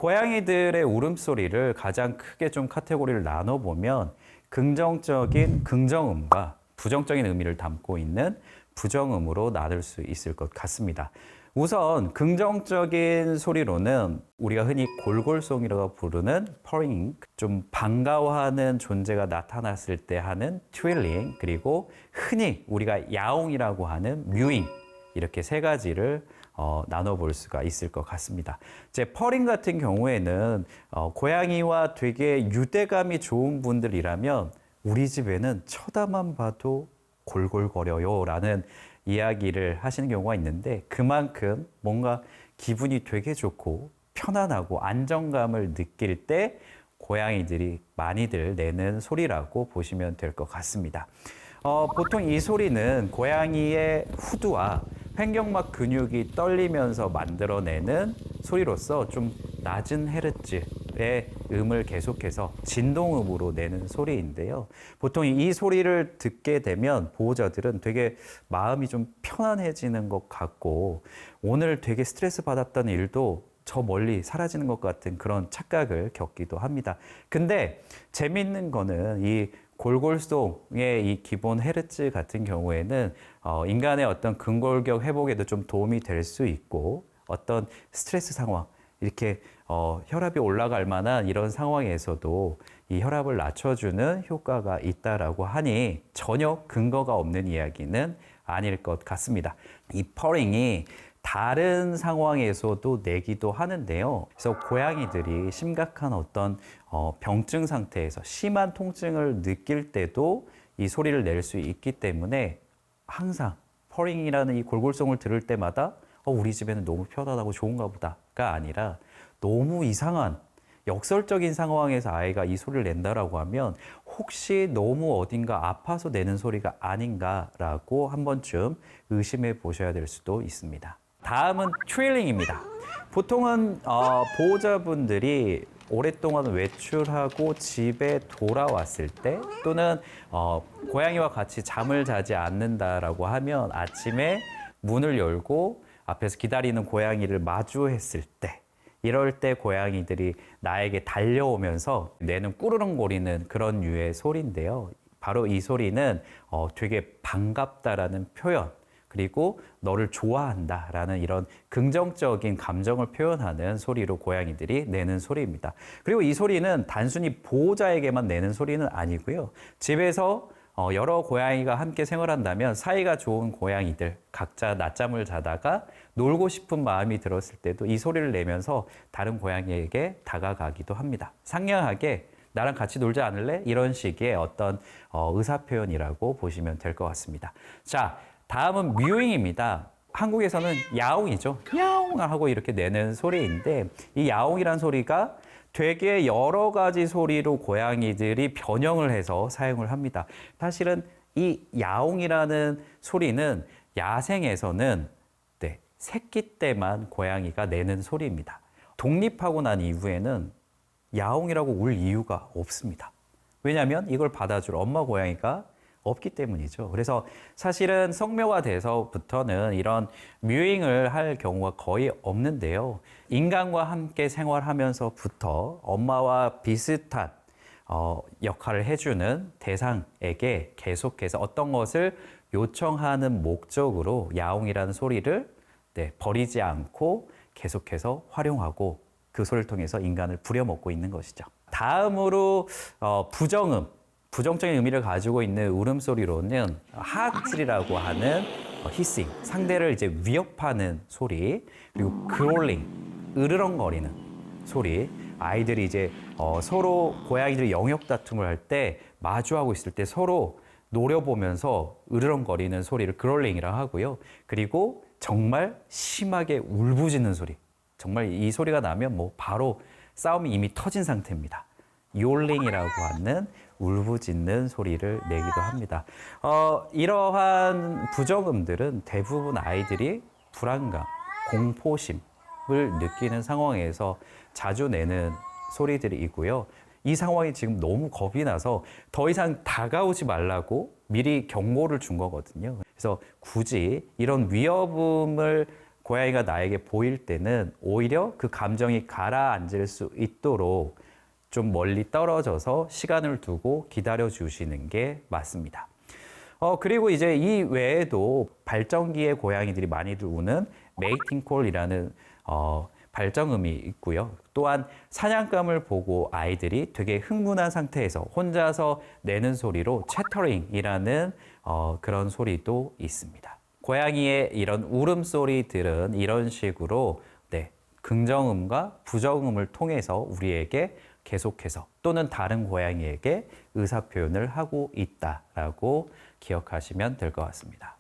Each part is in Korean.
고양이들의 울음소리를 가장 크게 좀 카테고리를 나눠보면 긍정적인 긍정음과 부정적인 의미를 담고 있는 부정음으로 나눌 수 있을 것 같습니다. 우선 긍정적인 소리로는 우리가 흔히 골골송이라고 부르는 퍼링, 좀 반가워하는 존재가 나타났을 때 하는 트윌링, 그리고 흔히 우리가 야옹이라고 하는 뮤잉, 이렇게 세 가지를 나눠볼 수가 있을 것 같습니다. 제 퍼링 같은 경우에는 고양이와 되게 유대감이 좋은 분들이라면 우리 집에는 쳐다만 봐도 골골거려요 라는 이야기를 하시는 경우가 있는데, 그만큼 뭔가 기분이 되게 좋고 편안하고 안정감을 느낄 때 고양이들이 많이들 내는 소리라고 보시면 될 것 같습니다. 보통 이 소리는 고양이의 후두와 횡격막 근육이 떨리면서 만들어내는 소리로서 좀 낮은 헤르츠의 음을 계속해서 진동음으로 내는 소리인데요. 보통 이 소리를 듣게 되면 보호자들은 되게 마음이 좀 편안해지는 것 같고, 오늘 되게 스트레스 받았던 일도 저 멀리 사라지는 것 같은 그런 착각을 겪기도 합니다. 근데 재밌는 거는 이 골골송의 이 기본 헤르츠 같은 경우에는 인간의 어떤 근골격 회복에도 좀 도움이 될 수 있고, 어떤 스트레스 상황, 이렇게 혈압이 올라갈 만한 이런 상황에서도 이 혈압을 낮춰주는 효과가 있다라고 하니 전혀 근거가 없는 이야기는 아닐 것 같습니다. 이 퍼링이 다른 상황에서도 내기도 하는데요. 그래서 고양이들이 심각한 어떤 병증 상태에서 심한 통증을 느낄 때도 이 소리를 낼 수 있기 때문에 항상 퍼링이라는 이 골골송을 들을 때마다 우리 집에는 너무 편안하고 좋은가 보다가 아니라, 너무 이상한 역설적인 상황에서 아이가 이 소리를 낸다라고 하면 혹시 너무 어딘가 아파서 내는 소리가 아닌가라고 한 번쯤 의심해 보셔야 될 수도 있습니다. 다음은 트윌링입니다. 보통은 보호자분들이 오랫동안 외출하고 집에 돌아왔을 때, 또는 고양이와 같이 잠을 자지 않는다라고 하면 아침에 문을 열고 앞에서 기다리는 고양이를 마주했을 때, 이럴 때 고양이들이 나에게 달려오면서 내는 꾸르렁거리는 그런 류의 소리인데요. 바로 이 소리는 되게 반갑다라는 표현, 그리고 너를 좋아한다라는 이런 긍정적인 감정을 표현하는 소리로 고양이들이 내는 소리입니다. 그리고 이 소리는 단순히 보호자에게만 내는 소리는 아니고요. 집에서 여러 고양이가 함께 생활한다면 사이가 좋은 고양이들, 각자 낮잠을 자다가 놀고 싶은 마음이 들었을 때도 이 소리를 내면서 다른 고양이에게 다가가기도 합니다. 상냥하게 나랑 같이 놀지 않을래? 이런 식의 어떤 의사표현이라고 보시면 될 것 같습니다. 자, 다음은 뮤잉입니다. 한국에서는 야옹이죠. 야옹 하고 이렇게 내는 소리인데, 이 야옹이란 소리가 되게 여러 가지 소리로 고양이들이 변형을 해서 사용을 합니다. 사실은 이 야옹이라는 소리는 야생에서는 새끼 때만 고양이가 내는 소리입니다. 독립하고 난 이후에는 야옹이라고 울 이유가 없습니다. 왜냐하면 이걸 받아줄 엄마 고양이가 없기 때문이죠. 그래서 사실은 성묘가 돼서부터는 이런 뮤잉을 할 경우가 거의 없는데요. 인간과 함께 생활하면서부터 엄마와 비슷한 역할을 해주는 대상에게 계속해서 어떤 것을 요청하는 목적으로 야옹이라는 소리를 버리지 않고 계속해서 활용하고, 그 소리를 통해서 인간을 부려먹고 있는 것이죠. 다음으로 부정음, 부정적인 의미를 가지고 있는 울음소리로는 하악질이라고 하는 히싱, 상대를 이제 위협하는 소리, 그리고 그롤링, 으르렁거리는 소리. 아이들이 이제 서로 고양이들이 영역 다툼을 할 때 마주하고 있을 때 서로 노려보면서 으르렁거리는 소리를 그롤링이라고 하고요. 그리고 정말 심하게 울부짖는 소리, 정말 이 소리가 나면 뭐 바로 싸움이 이미 터진 상태입니다. 요링이라고 하는 울부짖는 소리를 내기도 합니다. 이러한 부정음들은 대부분 아이들이 불안감, 공포심을 느끼는 상황에서 자주 내는 소리들이고요. 이 상황이 지금 너무 겁이 나서 더 이상 다가오지 말라고 미리 경고를 준 거거든요. 그래서 굳이 이런 위협음을 고양이가 나에게 보일 때는 오히려 그 감정이 가라앉을 수 있도록 좀 멀리 떨어져서 시간을 두고 기다려 주시는 게 맞습니다. 그리고 이제 이 외에도 발정기에 고양이들이 많이들 우는 메이팅 콜이라는 발정음이 있고요. 또한 사냥감을 보고 아이들이 되게 흥분한 상태에서 혼자서 내는 소리로 채터링이라는 그런 소리도 있습니다. 고양이의 이런 울음소리들은 이런 식으로 긍정음과 부정음을 통해서 우리에게 계속해서 또는 다른 고양이에게 의사표현을 하고 있다라고 기억하시면 될 것 같습니다.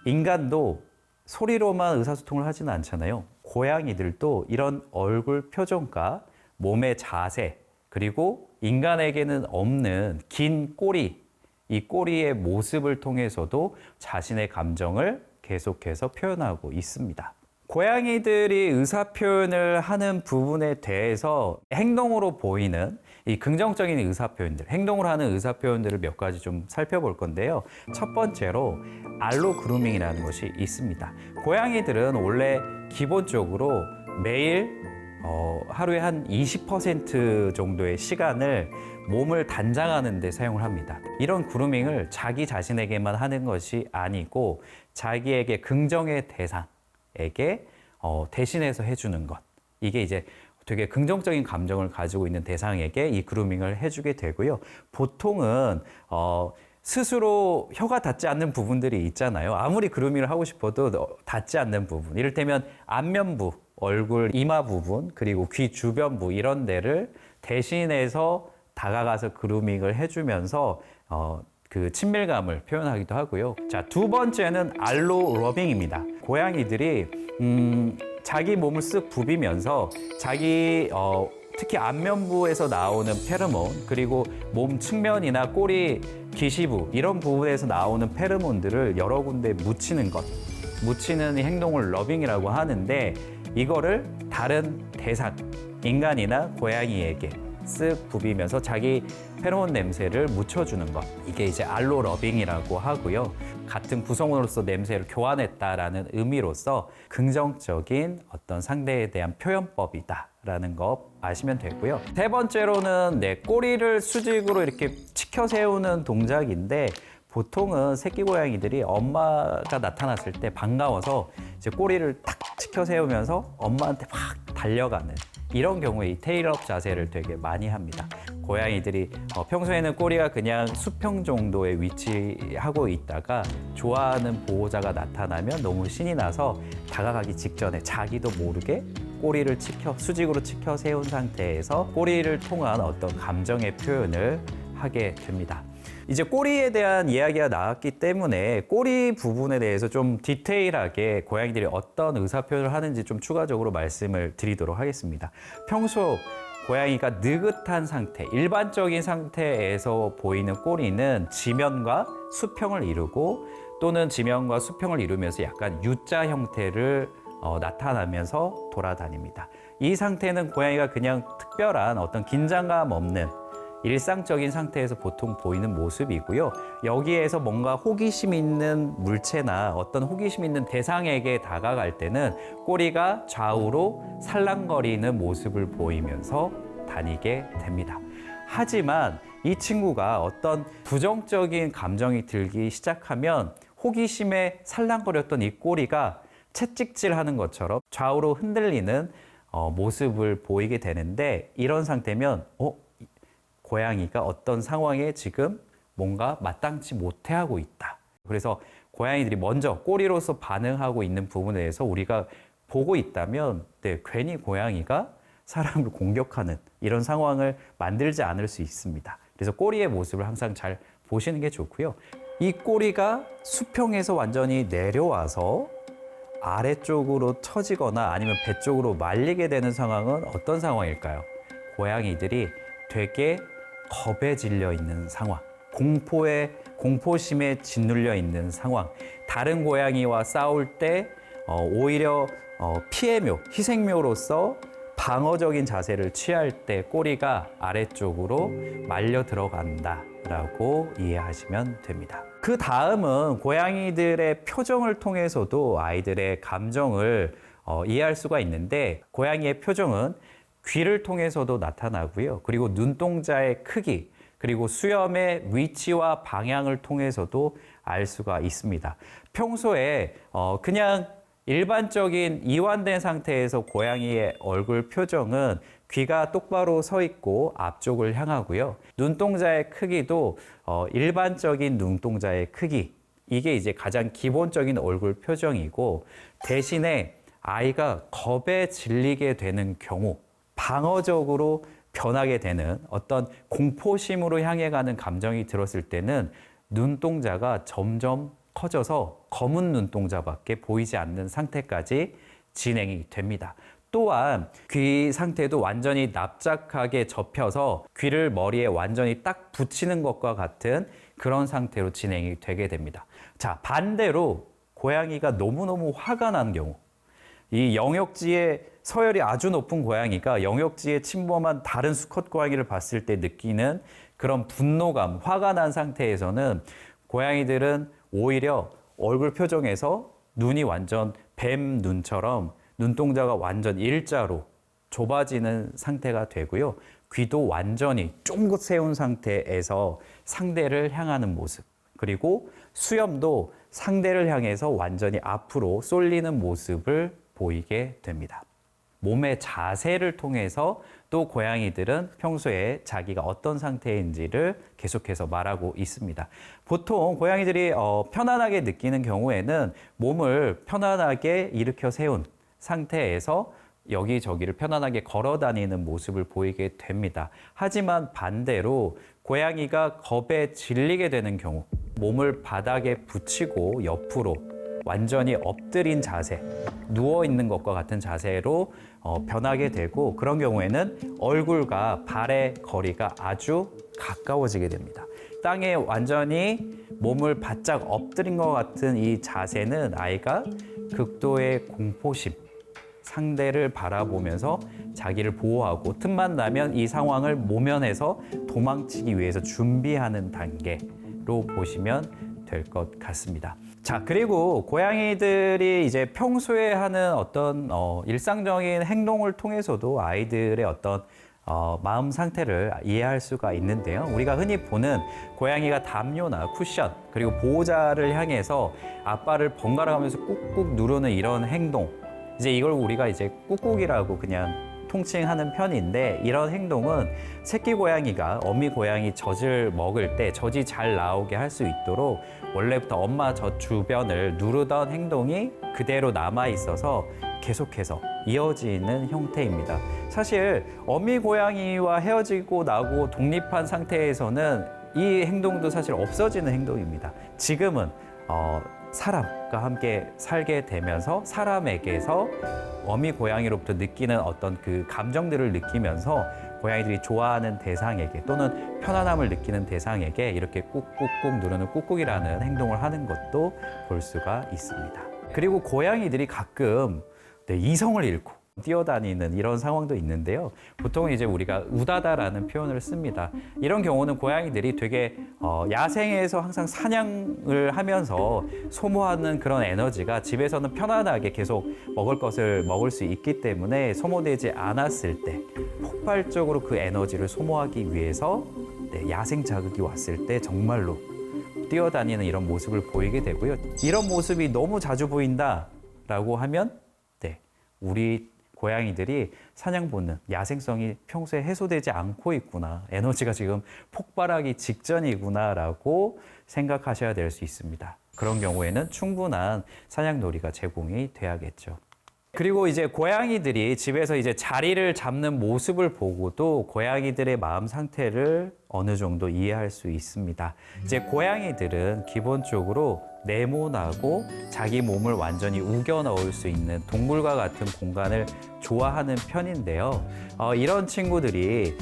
인간도 소리로만 의사소통을 하지는 않잖아요. 고양이들도 이런 얼굴 표정과 몸의 자세, 그리고 인간에게는 없는 긴 꼬리, 이 꼬리의 모습을 통해서도 자신의 감정을 계속해서 표현하고 있습니다. 고양이들이 의사표현을 하는 부분에 대해서 행동으로 보이는 이 긍정적인 의사표현들, 행동으로 하는 의사표현들을 몇 가지 좀 살펴볼 건데요. 첫 번째로 알로 그루밍이라는 것이 있습니다. 고양이들은 원래 기본적으로 매일 하루에 한 20% 정도의 시간을 몸을 단장하는 데 사용을 합니다. 이런 그루밍을 자기 자신에게만 하는 것이 아니고 자기에게 긍정의 대상에게 대신해서 해주는 것. 이게 이제 되게 긍정적인 감정을 가지고 있는 대상에게 이 그루밍을 해주게 되고요. 보통은 스스로 혀가 닿지 않는 부분들이 있잖아요. 아무리 그루밍을 하고 싶어도 닿지 않는 부분. 이를테면 안면부, 얼굴, 이마 부분, 그리고 귀 주변부 이런 데를 대신해서 다가가서 그루밍을 해주면서 그 친밀감을 표현하기도 하고요. 자, 두 번째는 알로 러빙입니다. 고양이들이 자기 몸을 쓱 부비면서 자기 특히 안면부에서 나오는 페로몬, 그리고 몸 측면이나 꼬리, 귀시부 이런 부분에서 나오는 페로몬들을 여러 군데 묻히는 것, 묻히는 이 행동을 러빙이라고 하는데, 이거를 다른 대상, 인간이나 고양이에게 쓱 부비면서 자기 페로몬 냄새를 묻혀주는 것, 이게 이제 알로 러빙이라고 하고요. 같은 구성원으로서 냄새를 교환했다라는 의미로서 긍정적인 어떤 상대에 대한 표현법이다라는 거 아시면 되고요. 세 번째로는 꼬리를 수직으로 이렇게 치켜 세우는 동작인데, 보통은 새끼 고양이들이 엄마가 나타났을 때 반가워서 이제 꼬리를 탁 치켜 세우면서 엄마한테 막 달려가는 이런 경우에 이 테일업 자세를 되게 많이 합니다. 고양이들이 평소에는 꼬리가 그냥 수평 정도에 위치하고 있다가 좋아하는 보호자가 나타나면 너무 신이 나서 다가가기 직전에 자기도 모르게 꼬리를 수직으로 치켜 세운 상태에서 꼬리를 통한 어떤 감정의 표현을 하게 됩니다. 이제 꼬리에 대한 이야기가 나왔기 때문에 꼬리 부분에 대해서 좀 디테일하게 고양이들이 어떤 의사표현을 하는지 좀 추가적으로 말씀을 드리도록 하겠습니다. 평소 고양이가 느긋한 상태, 일반적인 상태에서 보이는 꼬리는 지면과 수평을 이루고, 또는 지면과 수평을 이루면서 약간 U자 형태를 나타나면서 돌아다닙니다. 이 상태는 고양이가 그냥 특별한 어떤 긴장감 없는 일상적인 상태에서 보통 보이는 모습이고요. 여기에서 뭔가 호기심 있는 물체나 어떤 호기심 있는 대상에게 다가갈 때는 꼬리가 좌우로 살랑거리는 모습을 보이면서 다니게 됩니다. 하지만 이 친구가 어떤 부정적인 감정이 들기 시작하면 호기심에 살랑거렸던 이 꼬리가 채찍질하는 것처럼 좌우로 흔들리는 모습을 보이게 되는데, 이런 상태면 고양이가 어떤 상황에 지금 뭔가 마땅치 못해하고 있다. 그래서 고양이들이 먼저 꼬리로서 반응하고 있는 부분에 대해서 우리가 보고 있다면 괜히 고양이가 사람을 공격하는 이런 상황을 만들지 않을 수 있습니다. 그래서 꼬리의 모습을 항상 잘 보시는 게 좋고요. 이 꼬리가 수평에서 완전히 내려와서 아래쪽으로 처지거나 아니면 배 쪽으로 말리게 되는 상황은 어떤 상황일까요? 고양이들이 되게 겁에 질려 있는 상황, 공포심에 짓눌려 있는 상황, 다른 고양이와 싸울 때 오히려 피해묘, 희생묘로서 방어적인 자세를 취할 때 꼬리가 아래쪽으로 말려 들어간다라고 이해하시면 됩니다. 그 다음은 고양이들의 표정을 통해서도 아이들의 감정을 이해할 수가 있는데, 고양이의 표정은 귀를 통해서도 나타나고요. 그리고 눈동자의 크기, 그리고 수염의 위치와 방향을 통해서도 알 수가 있습니다. 평소에 그냥 일반적인 이완된 상태에서 고양이의 얼굴 표정은 귀가 똑바로 서 있고 앞쪽을 향하고요. 눈동자의 크기도 일반적인 눈동자의 크기, 이게 이제 가장 기본적인 얼굴 표정이고, 대신에 아이가 겁에 질리게 되는 경우, 방어적으로 변하게 되는 어떤 공포심으로 향해 가는 감정이 들었을 때는 눈동자가 점점 커져서 검은 눈동자밖에 보이지 않는 상태까지 진행이 됩니다. 또한 귀 상태도 완전히 납작하게 접혀서 귀를 머리에 완전히 딱 붙이는 것과 같은 그런 상태로 진행이 되게 됩니다. 자, 반대로 고양이가 너무너무 화가 난 경우, 이 영역지에 서열이 아주 높은 고양이가 영역지에 침범한 다른 수컷 고양이를 봤을 때 느끼는 그런 분노감, 화가 난 상태에서는 고양이들은 오히려 얼굴 표정에서 눈이 완전 뱀 눈처럼 눈동자가 완전 일자로 좁아지는 상태가 되고요. 귀도 완전히 쫑긋 세운 상태에서 상대를 향하는 모습, 그리고 수염도 상대를 향해서 완전히 앞으로 쏠리는 모습을 보이게 됩니다. 몸의 자세를 통해서 또 고양이들은 평소에 자기가 어떤 상태인지를 계속해서 말하고 있습니다. 보통 고양이들이 편안하게 느끼는 경우에는 몸을 편안하게 일으켜 세운 상태에서 여기저기를 편안하게 걸어 다니는 모습을 보이게 됩니다. 하지만 반대로 고양이가 겁에 질리게 되는 경우, 몸을 바닥에 붙이고 옆으로 완전히 엎드린 자세, 누워있는 것과 같은 자세로 변하게 되고, 그런 경우에는 얼굴과 발의 거리가 아주 가까워지게 됩니다. 땅에 완전히 몸을 바짝 엎드린 것 같은 이 자세는 아이가 극도의 공포심, 상대를 바라보면서 자기를 보호하고 틈만 나면 이 상황을 모면해서 도망치기 위해서 준비하는 단계로 보시면 될 것 같습니다. 자, 그리고 고양이들이 이제 평소에 하는 어떤 일상적인 행동을 통해서도 아이들의 어떤 마음 상태를 이해할 수가 있는데요. 우리가 흔히 보는 고양이가 담요나 쿠션, 그리고 보호자를 향해서 앞발을 번갈아 가면서 꾹꾹 누르는 이런 행동, 이제 이걸 우리가 이제 꾹꾹이라고 그냥 통칭하는 편인데, 이런 행동은 새끼 고양이가 어미 고양이 젖을 먹을 때 젖이 잘 나오게 할 수 있도록 원래부터 엄마 젖 주변을 누르던 행동이 그대로 남아 있어서 계속해서 이어지는 형태입니다. 사실 어미 고양이와 헤어지고 나고 독립한 상태에서는 이 행동도 사실 없어지는 행동입니다. 지금은 사람과 함께 살게 되면서 사람에게서 어미 고양이로부터 느끼는 어떤 그 감정들을 느끼면서 고양이들이 좋아하는 대상에게 또는 편안함을 느끼는 대상에게 이렇게 꾹꾹꾹 누르는 꾹꾹이라는 행동을 하는 것도 볼 수가 있습니다. 그리고 고양이들이 가끔 이성을 잃고 뛰어다니는 이런 상황도 있는데요. 보통 이제 우리가 우다다라는 표현을 씁니다. 이런 경우는 고양이들이 되게 야생에서 항상 사냥을 하면서 소모하는 그런 에너지가 집에서는 편안하게 계속 먹을 것을 먹을 수 있기 때문에 소모되지 않았을 때 폭발적으로 그 에너지를 소모하기 위해서 야생 자극이 왔을 때 정말로 뛰어다니는 이런 모습을 보이게 되고요. 이런 모습이 너무 자주 보인다라고 하면 우리 고양이들이 사냥 본능, 야생성이 평소에 해소되지 않고 있구나, 에너지가 지금 폭발하기 직전이구나라고 생각하셔야 될 수 있습니다. 그런 경우에는 충분한 사냥놀이가 제공이 돼야겠죠. 그리고 이제 고양이들이 집에서 이제 자리를 잡는 모습을 보고도 고양이들의 마음 상태를 어느 정도 이해할 수 있습니다. 이제 고양이들은 기본적으로 네모나고 자기 몸을 완전히 우겨 넣을 수 있는 동굴과 같은 공간을 좋아하는 편인데요. 이런 친구들이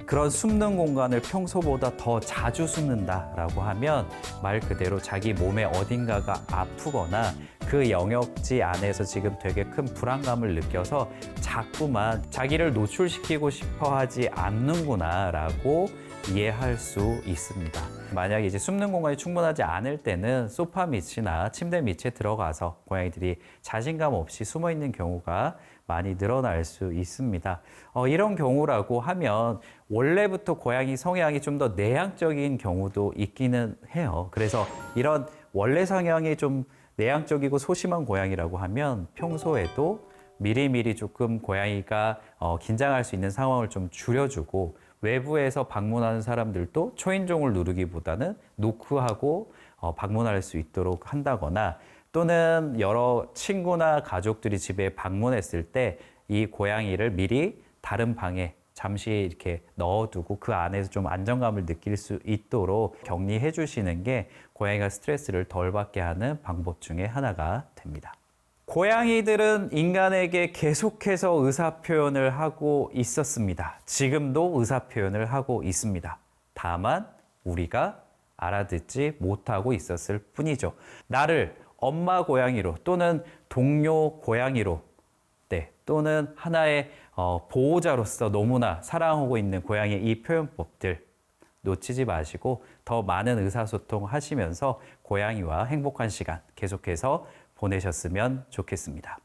그런 숨는 공간을 평소보다 더 자주 숨는다라고 하면 말 그대로 자기 몸의 어딘가가 아프거나 그 영역지 안에서 지금 되게 큰 불안감을 느껴서 자꾸만 자기를 노출시키고 싶어 하지 않는구나라고 이해할 수 있습니다. 만약에 이제 숨는 공간이 충분하지 않을 때는 소파 밑이나 침대 밑에 들어가서 고양이들이 자신감 없이 숨어 있는 경우가 많이 늘어날 수 있습니다. 이런 경우라고 하면 원래부터 고양이 성향이 좀 더 내향적인 경우도 있기는 해요. 그래서 이런 원래 성향이 좀 내향적이고 소심한 고양이라고 하면 평소에도 미리미리 조금 고양이가 긴장할 수 있는 상황을 좀 줄여주고 외부에서 방문하는 사람들도 초인종을 누르기보다는 노크하고 방문할 수 있도록 한다거나 또는 여러 친구나 가족들이 집에 방문했을 때 이 고양이를 미리 다른 방에 잠시 이렇게 넣어두고 그 안에서 좀 안정감을 느낄 수 있도록 격리해 주시는 게 고양이가 스트레스를 덜 받게 하는 방법 중에 하나가 됩니다. 고양이들은 인간에게 계속해서 의사표현을 하고 있었습니다. 지금도 의사표현을 하고 있습니다. 다만 우리가 알아듣지 못하고 있었을 뿐이죠. 나를 엄마 고양이로 또는 동료 고양이로 또는 하나의 보호자로서 너무나 사랑하고 있는 고양이의 이 표현법들 놓치지 마시고 더 많은 의사소통 하시면서 고양이와 행복한 시간 계속해서 보내셨으면 좋겠습니다.